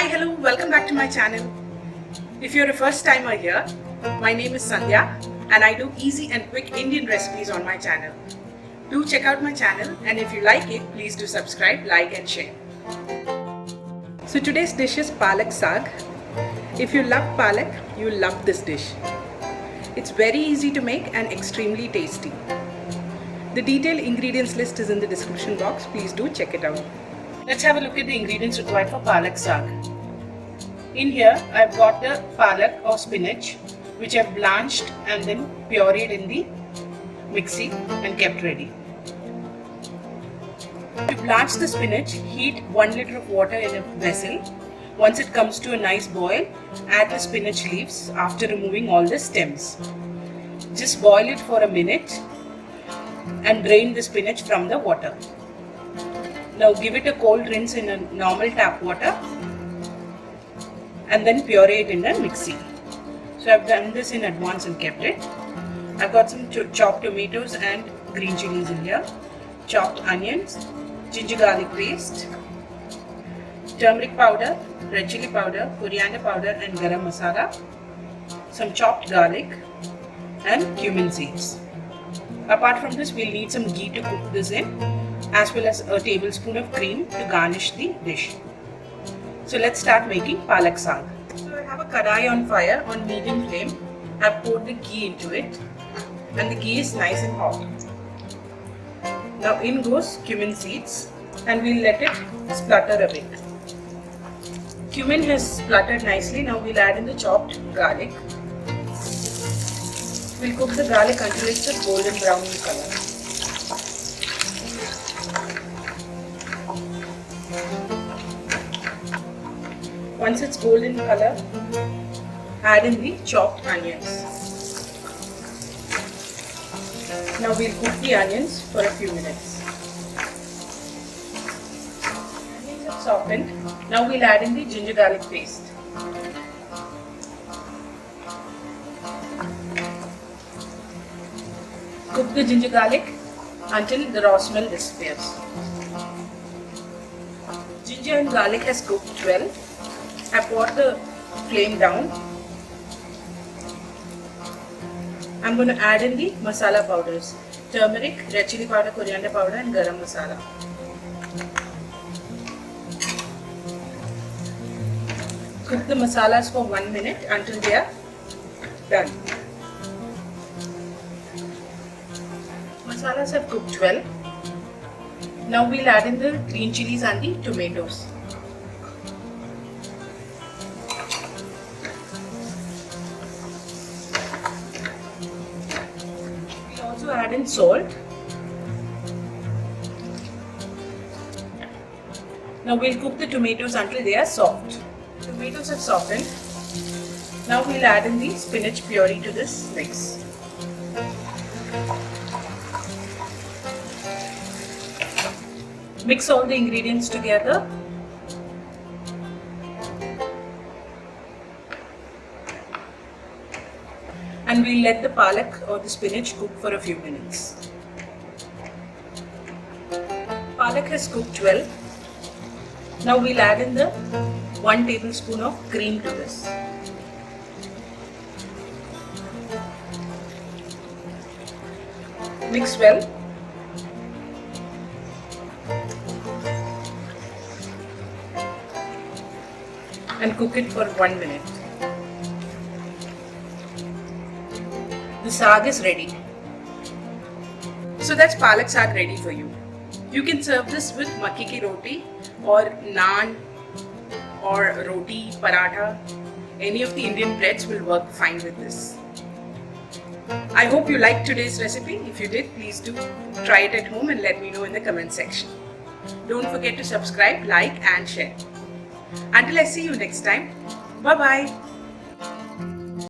hello, welcome back to my channel. If you're a first timer here, my name is Sandhya and I do easy and quick Indian recipes on my channel. Do check out my channel, and if you like it, please do subscribe, like and share. So today's dish is Palak Saag. If you love Palak, you will love this dish. It's very easy to make and extremely tasty. The detailed ingredients list is in the description box. Please do check it out. Let's have a look at the ingredients required for Palak Saag. In here, I've got the Palak or spinach, which I've blanched and then pureed in the mixie and kept ready. To blanch the spinach, heat 1 liter of water in a vessel. Once it comes to a nice boil, add the spinach leaves after removing all the stems. Just boil it for a minute and drain the spinach from the water. Now give it a cold rinse in a normal tap water and then puree it in a mixie. So I've done this in advance and kept it. I've got some chopped tomatoes and green chillies in here, chopped onions, ginger garlic paste, turmeric powder, red chilli powder, coriander powder and garam masala, some chopped garlic and cumin seeds. Apart from this, we'll need some ghee to cook this in, as well as a tablespoon of cream to garnish the dish. So let's start making Palak Saag. So I have a kadai on fire on medium flame. I've poured the ghee into it and the ghee is nice and hot. Now in goes cumin seeds and we'll let it splutter a bit. Cumin has spluttered nicely. Now we'll add in the chopped garlic. We'll cook the garlic until it's a golden brown in color. Once it's golden color, add in the chopped onions. Now we'll cook the onions for a few minutes. Onions have softened. Now we'll add in the ginger garlic paste. Cook the ginger garlic until the raw smell disappears. Ginger and garlic has cooked well. I brought the flame down. I'm going to add in the masala powders: turmeric, red chilli powder, coriander powder and garam masala. Cook the masalas for 1 minute until they are done. Masalas have cooked well. Now we'll add in the green chillies and the tomatoes. We'll also add in salt. Now we'll cook the tomatoes until they are soft. Tomatoes have softened. Now we'll add in the spinach puree to this mix. Mix all the ingredients together. And we'll let the palak or the spinach cook for a few minutes. Palak has cooked well. Now we'll add in the 1 tablespoon of cream to this. Mix well. And cook it for 1 minute. The saag is ready. So that's Palak Saag ready for you. You can serve this with makki ki roti or naan or roti, paratha. Any of the Indian breads will work fine with this. I hope you liked today's recipe. If you did, please do try it at home and let me know in the comment section. Don't forget to subscribe, like and share. Until I see you next time, bye-bye.